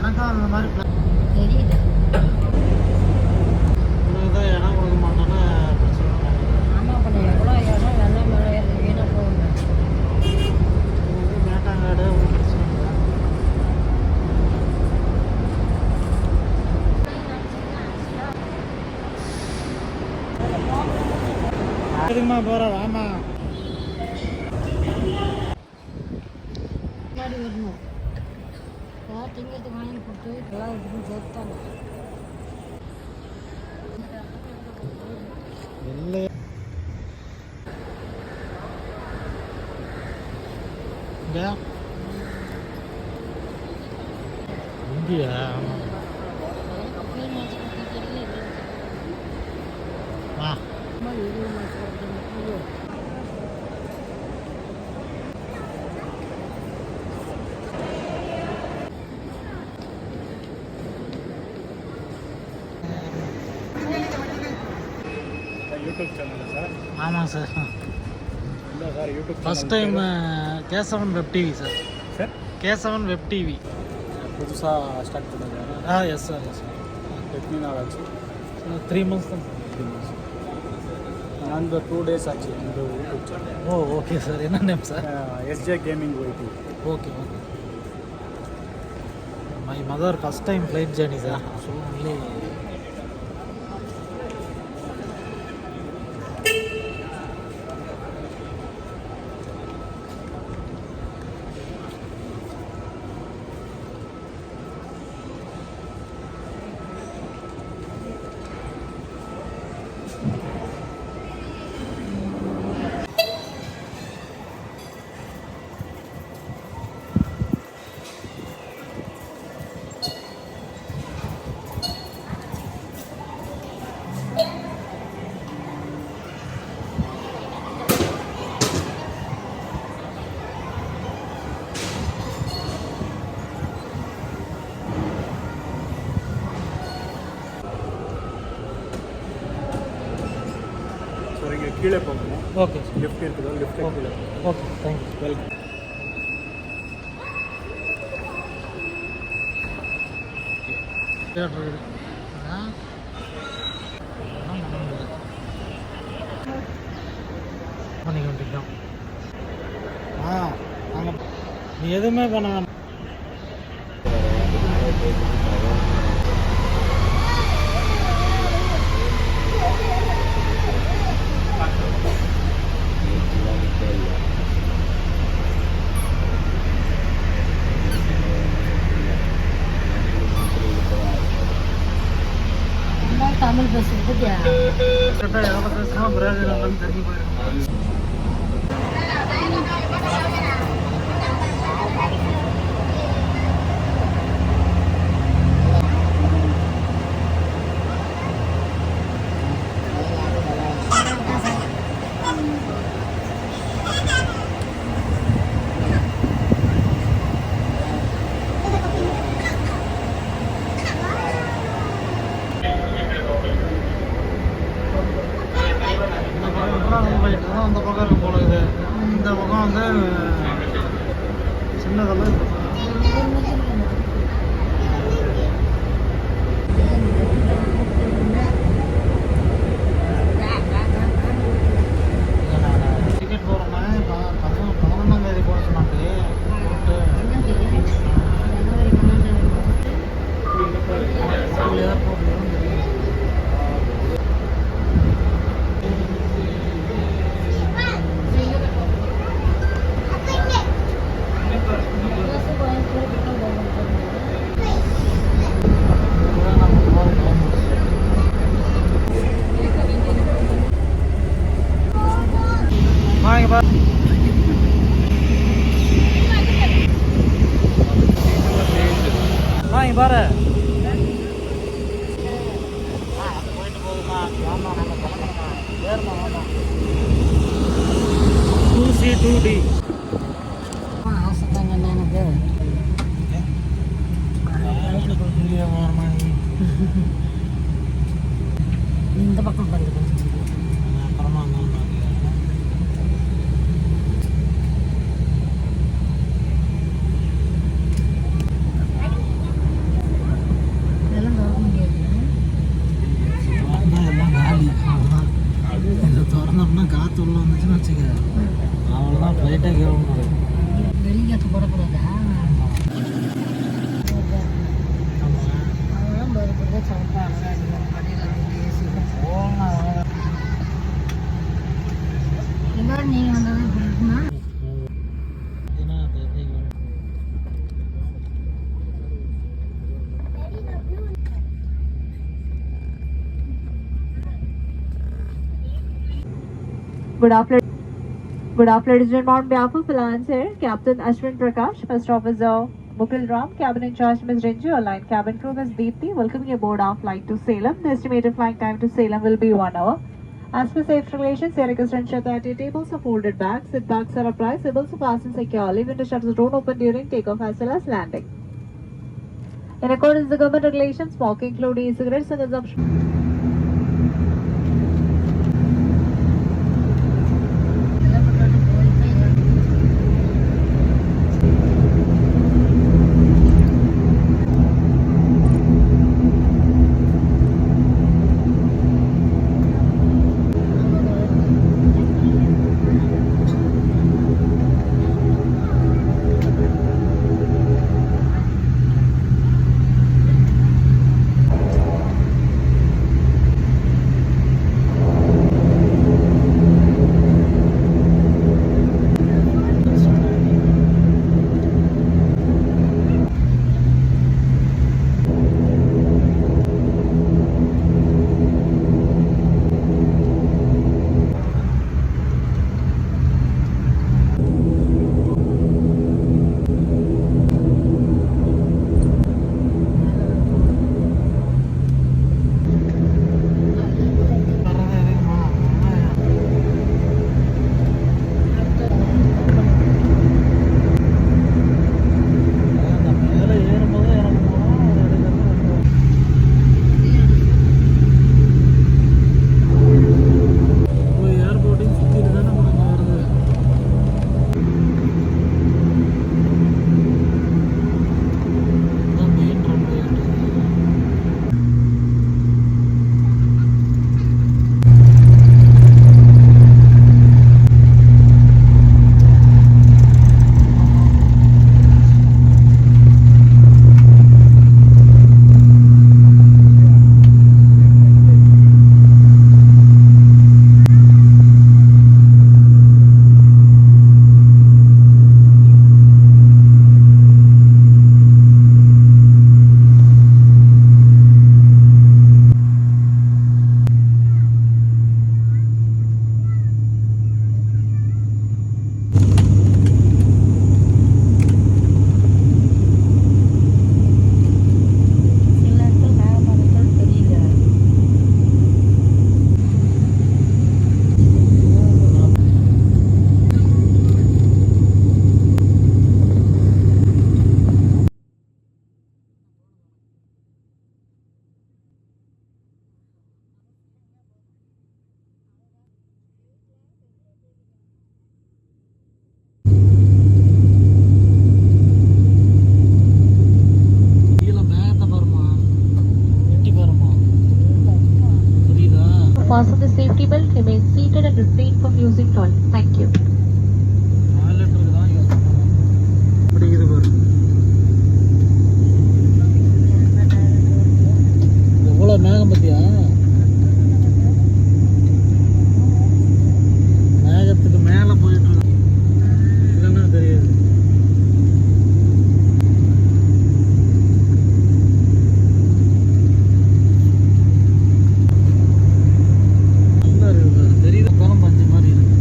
எனக்கும் அந்த மாதிரி தெரியல. தான் இடம் கொடுக்க மாட்டோன்னு பிரச்சனை. ஆமாம், பண்ண எவ்வளோ இடம் வெள்ளம் மழை வீணாக போகுங்க. மேட்டாங்காடு ஒன்றும் பிரச்சனை இல்லை. எதுக்குமா போகிற வாமா முன்னாடி வரணும். திங்கிறதுக்கு வாங்கி கொடுத்து எல்லாம் இதுன்னு சேர்த்தாங்க. இல்லை இந்தியா. ஆமாம் வா யூடியூப் சேனல் சார். ஆமாம் சார். இல்லை sir, YouTube first time Kesavan web TV sir. Sir Kesavan web TV புதுசாக ஸ்டார்ட் பண்ணுங்க. Yes sir, yes sir. எத்தனை நாள் ஆச்சு? 3 months தான். 3 months. நான் இந்த 2 days ஆச்சு இந்த YouTube channel. Oh okay sir. என்ன name sir? SJ gaming YT. Okay okay. My mother first time flight journey sir. So only இங்கே கீழே போகணும். Okay sir. லிஃப்ட் இருக்குதோ, லிஃப்ட் கீழே. Okay thank you. வெல்கம். தேட்டர் பண்ணிக்க வேண்டியதான். நாங்கள் நீ எதுவுமே பண்ண வேண்டாம். தமிழ் பேசுறது எவ்வளோ பேசுனா பிரயோஜனம் தெரிஞ்சு போயிருக்கோம். அந்த பக்கம் இருக்கும் போல இது. இந்த பக்கம் வந்து சின்னதெல்லாம் இந்த பக்கம். டிக்கெட் போகிறோம்னா 11ஆம் தேதி போட சொன்னாங்க. வாங்க பாரு. வாங்க பாரு. போயிட்டு போகுமா? ஆமா நம்ம கிளம்பணுமா? ஏறுமா வாமா. 2C2D. ஆசை தாங்க எனக்கு. இந்த பக்கம் பண்ணுங்க. அப்புறமா தொல்லை வந்துச்சுன்னு வச்சுக்க அவ்வளோதான் ஃப்ளைட்டே கேட்கணும். வெளிக்காற்று போடக்கூடாதா? அதெல்லாம் போகிறத சொல்கிறாங்க. கடையில் வந்து ஏசி போகலாம். எல்லாரும் நீங்கள் வந்தால் பிடிக்குமா? Good afternoon, ladies and gentlemen. On behalf of Alliance Air, Captain Ashwin Prakash, First Officer Mukul Ram, Cabin in Charge Ms. Renju, Align Cabin Crew Ms. Deepthi, welcoming you aboard our flight to Salem. The estimated flight time to Salem will be 1 hour. As per safe regulations, air request ensure that your tables are folded back, seat backs are upright, tables are fastened securely, window shutters don't open during takeoff as well as landing. In accordance with the government regulations, smoking, including e-cigarettes and consumption. Fasten the safety belt, remain seated and refrain from using toilet. Thank you. எவ்வளோ மேகம் பத்தியா? மேகத்துக்கு மேலே போயிட்டு இருக்கு. இல்லைன்னா தெரியாது. நல்லா இருக்கு. தெரியுது தரம் பஞ்சு மாதிரி இருக்கு.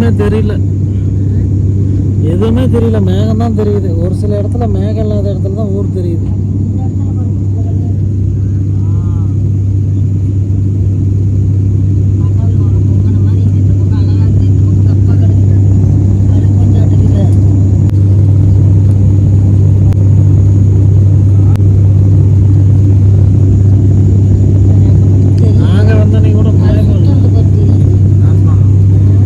எதுவுமே தெரியல, எதுவுமே தெரியல. மேகம் தான் தெரியுது. ஒரு சில இடத்துல மேகம் இல்லாத இடத்துல தான் ஊர் தெரியுது. இந்த இடத்துல கடல் ஒரு பொங்கன மாதிரி இந்த பக்கம் அழகா இருக்குது, இந்த பக்கம் கப்பா கிடக்குது, அது கொஞ்சம் அடக்குது. நாங்க வந்த நீ கூட மேகம் இல்லை. அந்த பத்தி ஆமா, நாங்க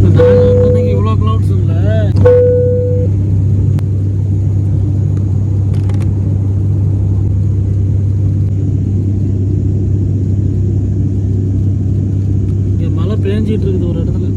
வந்த அன்னைக்கு இவ்வளோ க்ளவுட்ஸ் இல்லை. இங்க மழை பேஞ்சிட்டு இருக்குது ஒரு இடத்துல.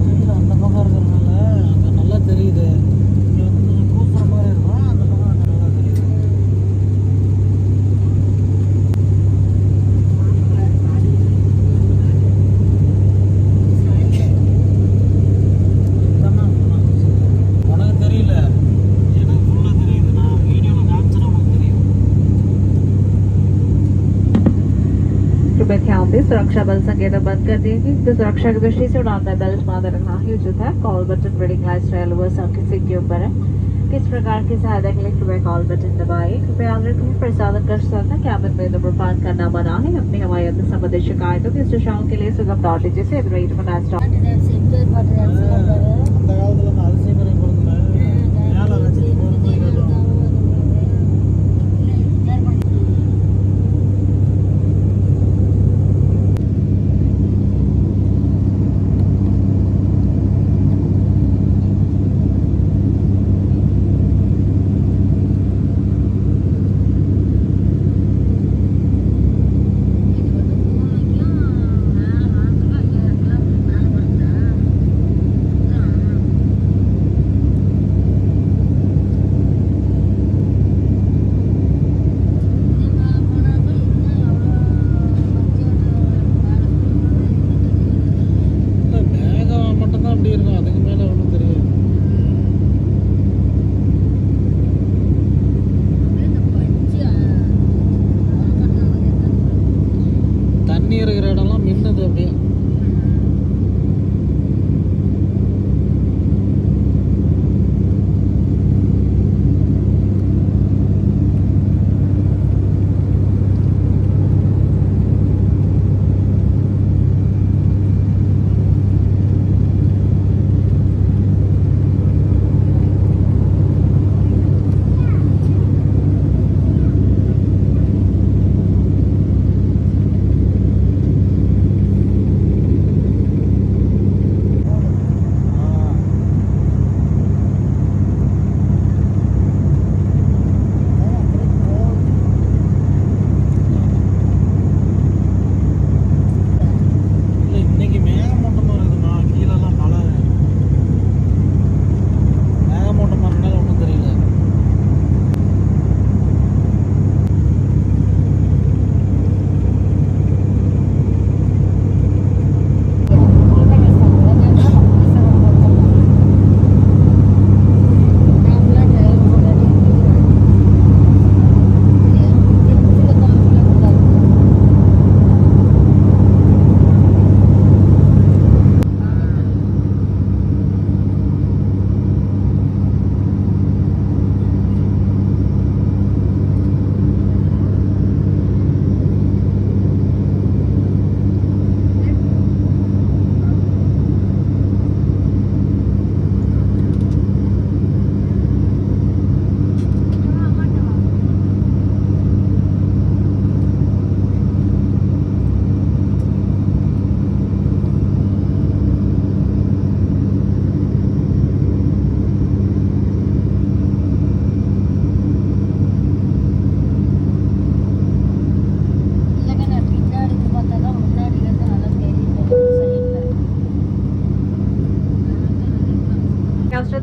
வெயில் அந்த பக்கம் இருக்கிறதுனால அங்கே நல்லா தெரியுது. இங்கே வந்து கொஞ்சம் கூசுற மாதிரி இருக்கும், அந்த பக்கம் அங்கே நல்லா தெரியுது. இதான் உனக்கு தெரியல, எனக்கு ஃபுல்லாக தெரியுது. நான் வீடியோவில் காமிச்சேன்னா உனக்கு தெரியும். कृपया ध्यान दें, सुरक्षा बल संकेतक बंद कर दिए गए। तो सुरक्षा की दृष्टि से उड़ान का बेल्ट बांध रखना ही उचित है। कॉल बटन रेडिंग लाइट्स रेलवर्स आपकी सीट के ऊपर है। किस प्रकार की सहायता के लिए कृपया कॉल बटन दबाएं। कृपया याद रखें, प्रसाधन कर सकता कैबिन में धूम्रपान करना मना है। अपनी हवाई यात्रा संबंधित शिकायतों की सूचनाओं के लिए सुगम.dg से சென்டர் பாட்டு அந்த காலத்தில் அந்த அரிசி கரை பொறுத்துல மேலே வச்சு போகிற மாதிரி காட்டும்.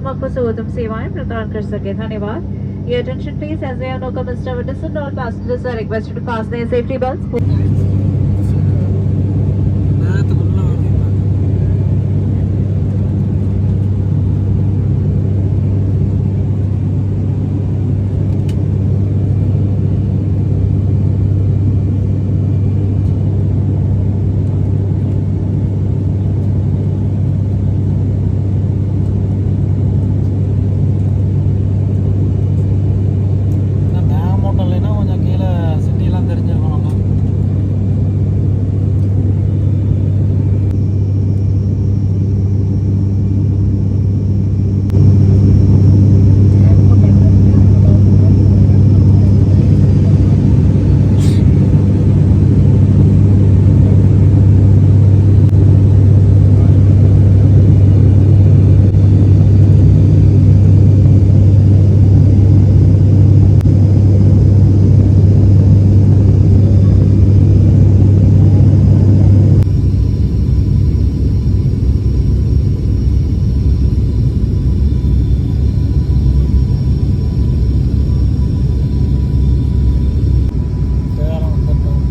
आपको सर्वोत्तम सेवाएं प्रदान कर सके। धन्यवाद। Your attention please, as we have now commenced our descent, all passengers are requested to fasten their safety belts. நேரத்துக்குள்ள வேண்டியது மேகமூட்டம் இல்லைன்னா கொஞ்சம் கீழே சிட்டிலாம் தெரிஞ்சிருக்கும் நம்ம. சேலம் வந்துட்டோம்.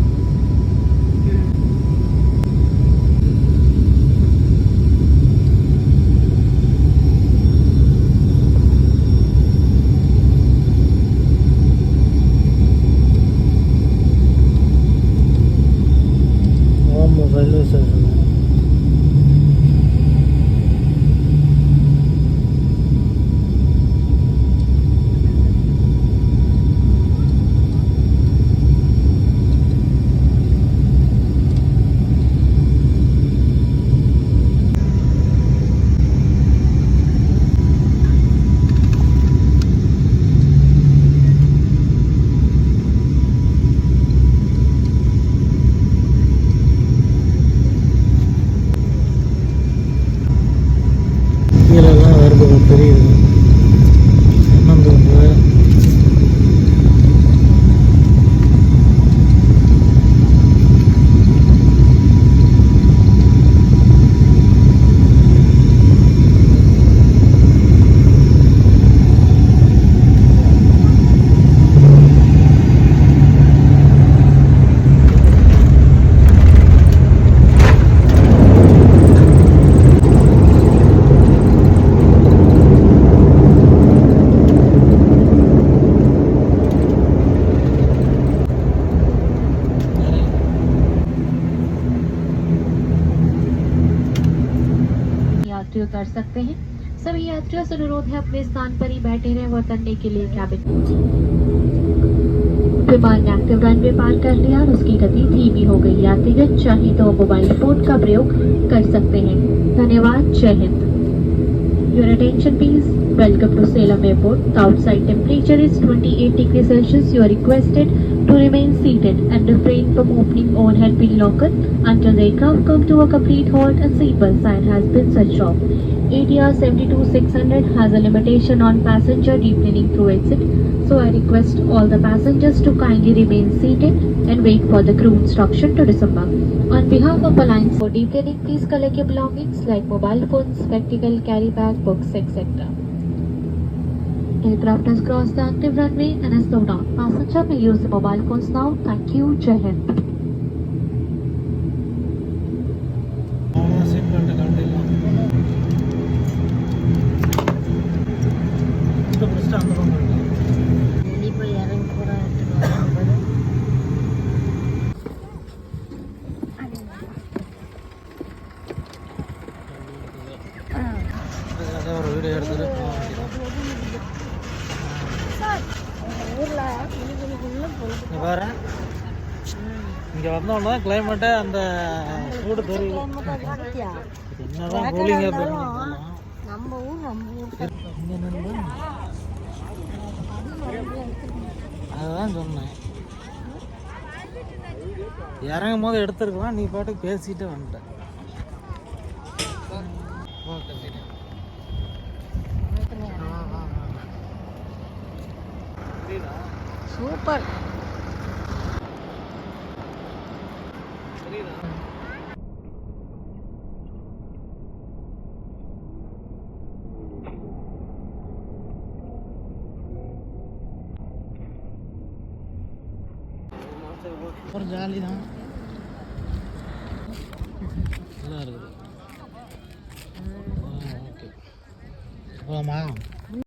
ஓமூர் ரயில்வே ஸ்டேஷன். கீழெல்லாம் வருது தெரியுது. தென்னந்தோப்பு. यात्री उतर सकते हैं। सभी यात्रियों से अनुरोध है अपने स्थान पर ही बैठे रहें व उतरने के लिए कैबिन। विमान ने एक्टिव रनवे पार कर लिया और उसकी गति धीमी हो गई। यात्रीगण चाहे तो मोबाइल फोन का प्रयोग कर सकते हैं। धन्यवाद। जय Hind. Your attention please. Welcome to Salem Airport. The outside temperature is 28 degrees Celsius. You are requested to remain seated and refrain from opening overhead bin locker until the aircraft come to a complete halt and seatbelt sign has been switched off. ATR 72600 has a limitation on passenger deplaning through exit, so I request all the passengers to kindly remain seated and wait for the crew instruction to disembark. On behalf of Alliance for Deplaning, please collect your belongings like mobile phones, spectacle, carry bag, books, etc. Aircraft has crossed the active runway and has slowed down. Passenger may use the mobile phones now. Thank you. Jai Hind. Seat belt கண்டிலாம் இந்த பிரச்சனை அந்த பக்கம் இருக்கு. வெளியே போய் இறங்கி கூட எடுத்துக்கலாம். அதே ஒரு வீடியோ எடுத்துட்டு போக வேண்டியது. இங்க பாரு, இங்கே வந்தோன்னா கிளைமேட்டே அந்த சூடு தெரியும். என்னதான் கூலிங்காக போயிருந்தாலும் நம்ம ஊர் இங்கே நின்று அதுதான் சொன்னேன். இறங்கும் போது எடுத்துருக்கலாம், நீ பாட்டுக்கு பேசிட்டு வந்துட்ட. சூப்பர். ஒரு ஜாலி தான், நல்லா இருக்குது. ஓகே போகலாமா?